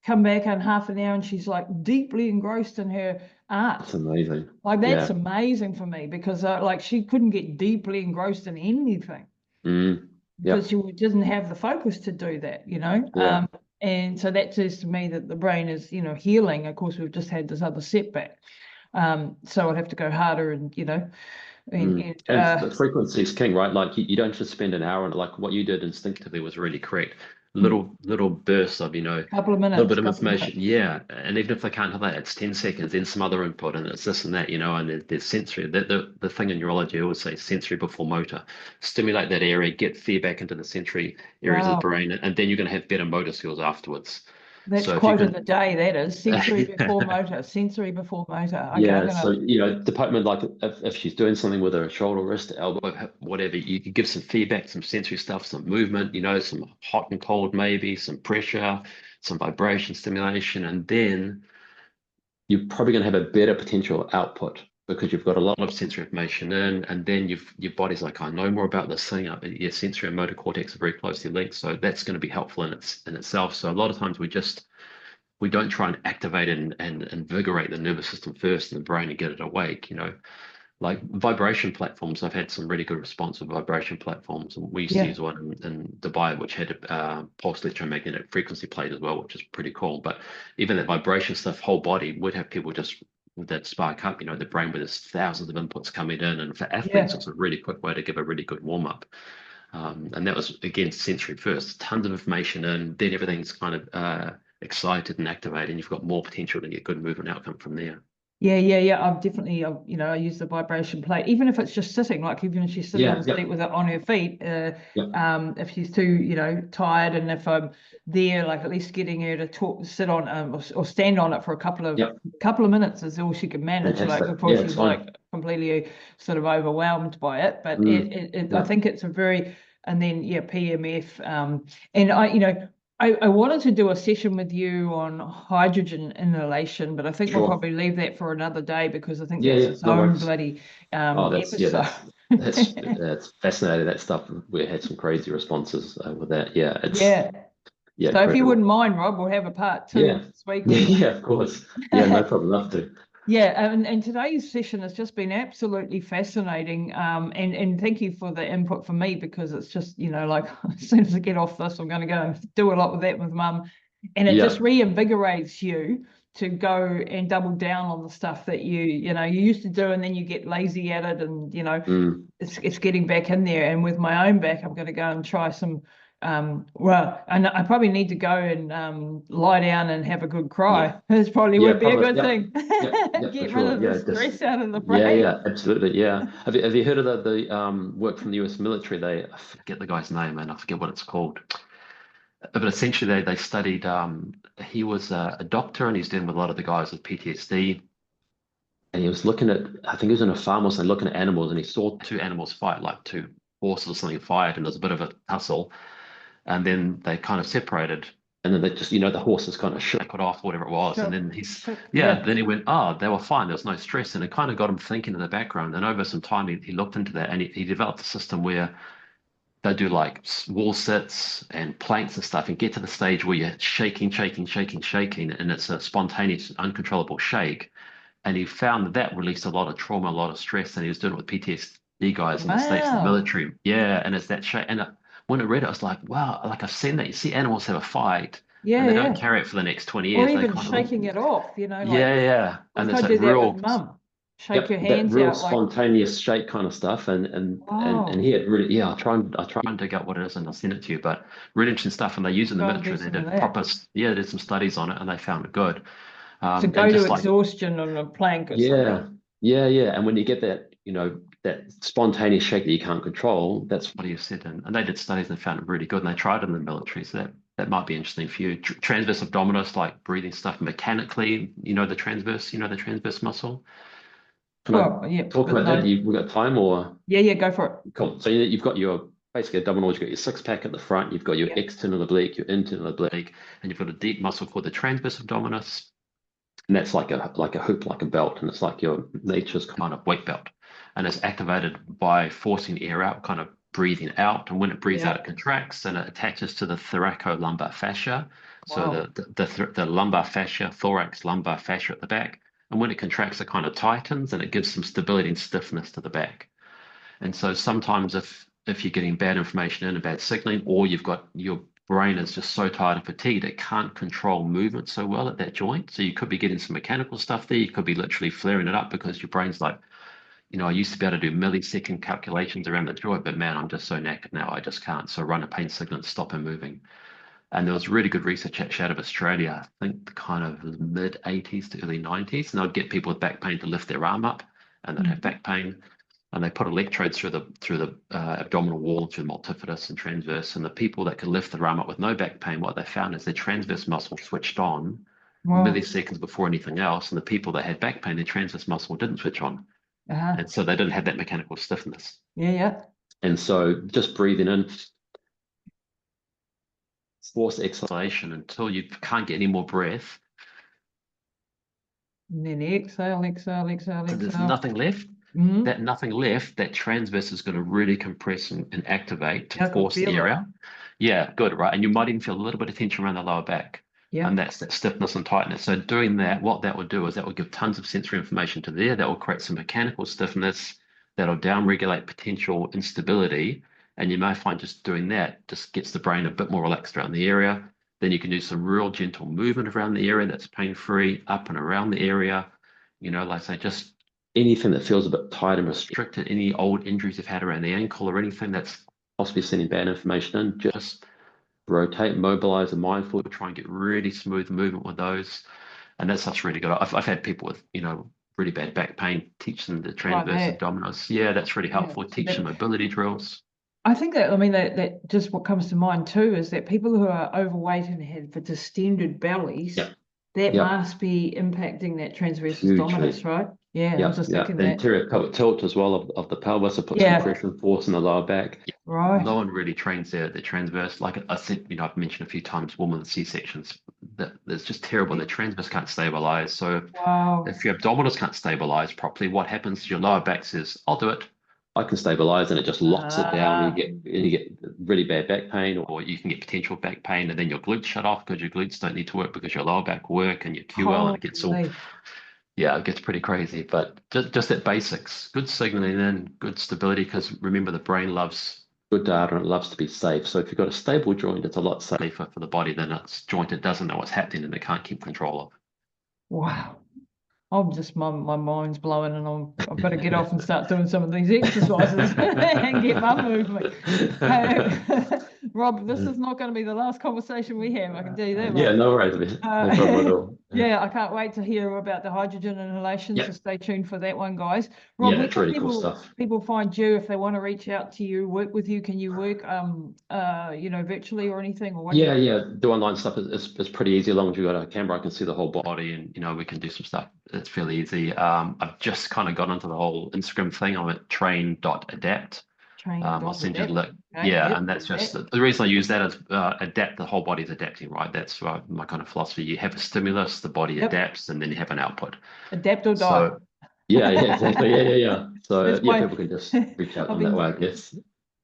come back in half an hour and she's like deeply engrossed in her art. That's amazing. Like that's amazing for me because like she couldn't get deeply engrossed in anything because she doesn't have the focus to do that, and so that says to me that the brain is, healing. Of course, we've just had this other setback, so I'd have to go harder and and the frequency is king, right? Like you don't just spend an hour on it. Like what you did instinctively was really correct. Little bursts of, couple of a minutes, little bit of information. Yeah. And even if they can't have that, it's 10 seconds, then some other input, and it's this and that, and there's sensory. The thing in neurology, I always say sensory before motor. Stimulate that area, get feedback into the sensory areas of the brain, and then you're going to have better motor skills afterwards. That's quote of the day, that is. Sensory before motor. Sensory before motor. Okay, yeah, so department, like if she's doing something with her shoulder, wrist, elbow, hip, whatever, you could give some feedback, some sensory stuff, some movement, some hot and cold, maybe some pressure, some vibration stimulation, and then you're probably going to have a better potential output because you've got a lot of sensory information in, and then your body's like, I know more about this thing. Your sensory and motor cortex are very closely linked, so that's going to be helpful in itself. So a lot of times we don't try and activate and invigorate the nervous system first in the brain and get it awake, like vibration platforms. I've had some really good response with vibration platforms, and we used to use one in Dubai, which had a pulse electromagnetic frequency plate as well, which is pretty cool. But even that vibration stuff, whole body, would have people just with that spark up, the brain where there's thousands of inputs coming in. And for athletes, it's a really quick way to give a really good warm up. And that was, again, sensory first, tons of information in, then everything's kind of excited and activated, and you've got more potential to get good movement outcome from there. Yeah. I've definitely, I use the vibration plate, even if it's just sitting, like even if she's sitting on the seat with it on her feet, if she's too, tired, and if I'm there, like at least getting her to sit on or stand on it for a couple of minutes is all she can manage. Like before she's like completely sort of overwhelmed by it. But I think it's a very, and then PMF, and I wanted to do a session with you on hydrogen inhalation, but I think we'll probably leave that for another day because I think that's its own bloody episode. That's fascinating, that stuff. We had some crazy responses with that. Yeah. So incredible. If you wouldn't mind, Rob, we'll have a part 2 this week. Yeah, of course. Yeah, no problem. Love to. Yeah, and today's session has just been absolutely fascinating. And thank you for the input for me, because it's just, like as soon as I get off this, I'm going to go and do a lot with that with Mum. And it just reinvigorates you to go and double down on the stuff that you used to do, and then you get lazy at it, and it's getting back in there. And with my own back, I'm going to go and try some. And I probably need to go and lie down and have a good cry. This probably would be a good thing. Get rid of the stress out of the brain. Yeah, absolutely. Yeah. Have you heard of the work from the US military? I forget the guy's name, and I forget what it's called. But essentially, they studied. He was a doctor, and he's dealing with a lot of the guys with PTSD. And he was looking at, I think he was in a farm or something, looking at animals, and he saw 2 animals fight, like 2 horses or something fight, and there was a bit of a tussle. And then they kind of separated, and then they just, the horses kind of shook it off, whatever it was. And then then he went, they were fine. There was no stress. And it kind of got him thinking in the background. And over some time, he looked into that, and he developed a system where they do like wall sits and planks and stuff, and get to the stage where you're shaking, and it's a spontaneous, uncontrollable shake. And he found that released a lot of trauma, a lot of stress, and he was doing it with PTSD guys in the States, the military. Yeah, and it's that shake. And when I read it, I was like, wow, like I've seen that. You see animals have a fight, and they don't carry it for the next 20 years. Or even shaking it off, Like, yeah. And it's a real Mum. Shake your hands that real out, spontaneous shake kind of stuff. And he had really, I try and dig out what it is, and I'll send it to you. But really interesting stuff. And they use it in the military. They did did some studies on it, and they found it good. So go to exhaustion on a plank or something. Yeah. And when you get that, that spontaneous shake that you can't control, that's what he said. And they did studies and they found it really good, and they tried it in the military. So that might be interesting for you. Transverse abdominis, like breathing stuff mechanically, the transverse muscle. Can I Well, yeah, talk but about that? no. We've got time or? Yeah, go for it. Cool. So you've got your basically abdominals, you've got your six pack at the front, you've got your Yeah. external oblique, your internal oblique, and you've got a deep muscle called the transverse abdominis. And that's like a hoop, like a belt, and it's like your nature's kind of weight belt. And it's activated by forcing air out, kind of breathing out. And when it breathes out, Yeah. it contracts and it attaches to the thoracolumbar fascia. So Wow. the lumbar fascia, thorax lumbar fascia at the back. And when it contracts, it kind of tightens and it gives some stability and stiffness to the back. And so sometimes if you're getting bad information in and bad signaling, or you've got your brain is just so tired and fatigued, it can't control movement so well at that joint. So you could be getting some mechanical stuff there. You could be literally flaring it up because your brain's like, I used to be able to do millisecond calculations around the joint, but man, I'm just so knackered now, I just can't. So run a pain signal and stop him moving. And there was really good research actually out of Australia, I think the kind of mid 80s to early 90s. And they'd get people with back pain to lift their arm up and they'd have Mhm. back pain and they put electrodes through the abdominal wall, through the multifidus and transverse. And the people that could lift their arm up with no back pain, what they found is their transverse muscle switched on Wow. milliseconds before anything else. And the people that had back pain, their transverse muscle didn't switch on, Uh-huh. and so they didn't have that mechanical stiffness. Yeah, yeah. And so just breathing in, force exhalation until you can't get any more breath. And then exhale, exhale, exhale, So there's exhale. nothing left. Mm-hmm. That nothing left, that transverse is going to really compress and activate to Yeah, I can force the feel air it. out. Yeah, good, right? And you might even feel a little bit of tension around the lower back. And Yeah. that's that stiffness and tightness. So doing that, what that would do is that will give tons of sensory information to there. That will create some mechanical stiffness. That'll downregulate potential instability. And you may find just doing that just gets the brain a bit more relaxed around the area. Then you can do some real gentle movement around the area that's pain-free, up and around the area. Like I say, just anything that feels a bit tight and restricted, any old injuries you've had around the ankle or anything that's possibly sending bad information in, just rotate, mobilize, and mindful, try and get really smooth movement with those. And that's really good. I've had people with, really bad back pain, teach them the Like transverse that. abdominals. Yeah, that's really Yeah. helpful. So Teach them that mobility drills. I think that, I mean, that just what comes to mind too is that people who are overweight and have the distended bellies, Yep, that yep, must be impacting that transverse abdominis, hugely. right? Yeah, I was Yep, just yep. thinking The that. anterior pelvic tilt as well of the pelvis, it puts some Yeah, pressure and force in the lower back. right. No one really trains the transverse. Like I said, I've mentioned a few times, women with C-sections, that it's just terrible. The transverse can't stabilize. So Wow. if your abdominals can't stabilize properly, what happens is your lower back says, I'll do it. I can stabilize, and it just locks it down. Ah, You get really bad back pain, or you can get potential back pain, and then your glutes shut off because your glutes don't need to work because your lower back work and your QL, and it gets all, holy. yeah, it gets pretty crazy. But just that basics, good signaling in, good stability, because remember the brain loves good data and it loves to be safe. So if you've got a stable joint, it's a lot safer for the body than a joint that doesn't know what's happening and it can't keep control of. Wow. I'm just my mind's blowing, and I've got to get off and start doing some of these exercises and get my movement. Hey, Rob, this is not going to be the last conversation we have. I can tell you that Yeah, much. no worries, man. No problem at Uh, all. yeah, I can't wait to hear about the hydrogen inhalation. So Yeah, stay tuned for that one, guys. Rob, yeah, where that's can really cool people stuff. people find you if they want to reach out to you, work with you? Can you work virtually or anything, or what do you? Yeah, yeah. Do online stuff is pretty easy. As long as you've got a camera, I can see the whole body, and we can do some stuff. It's fairly easy. I've just kind of got into the whole Instagram thing. I'm at train.adapt. Train I'll dot send you the adapt. link. Okay, Yeah, yep, and that's got just that. the reason I use that is adapt. The whole body's adapting, right? That's my kind of philosophy. You have a stimulus, the body Yep, adapts, and then you have an output. adapt or die. So yeah, yeah, exactly. Yeah, yeah, yeah. So That's yeah, my. people can just reach out I've on that been way, I guess.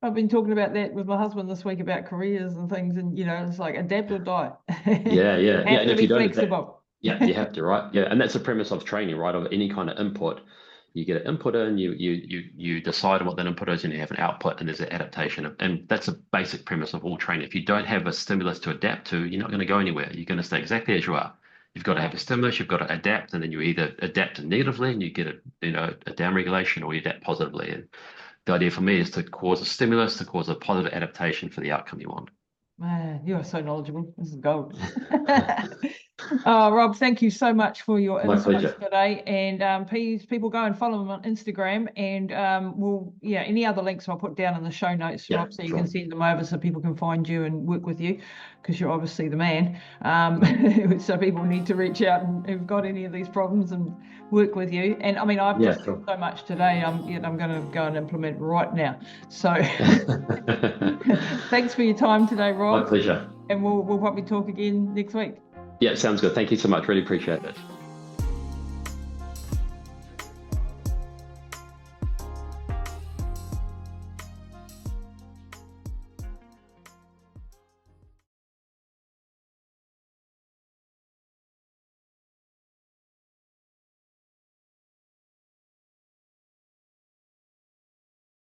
I've been talking about that with my husband this week about careers and things, and it's like adapt or die. Yeah, yeah, yeah. Have And to if be you don't adapt, flexible. yeah, you have to, right? Yeah, and that's the premise of training, right? Of any kind of input, you get an input in, you decide on what that input is, and you have an output, and there's an adaptation. And that's a basic premise of all training. If you don't have a stimulus to adapt to, you're not going to go anywhere. You're going to stay exactly as you are. You've got to have Wow. a stimulus, you've got to adapt, and then you either adapt negatively and you get a down regulation, or you adapt positively. And the idea for me is to cause a stimulus to cause a positive adaptation for the outcome you want. Man, you are so knowledgeable. This is gold. Rob, thank you so much for your My insights pleasure. today. And please, people, go and follow him on Instagram. And any other links I'll put down in the show notes, Yeah, Rob, so you sure. can send them over so people can find you and work with you, because you're obviously the man. So people need to reach out and who've got any of these problems and work with you. And I mean, I've Yeah, just sure. so much today. I'm going to go and implement right now. So thanks for your time today, My Rob. pleasure. And we'll probably talk again next week. Yeah, sounds good. Thank you so much. Really appreciate it.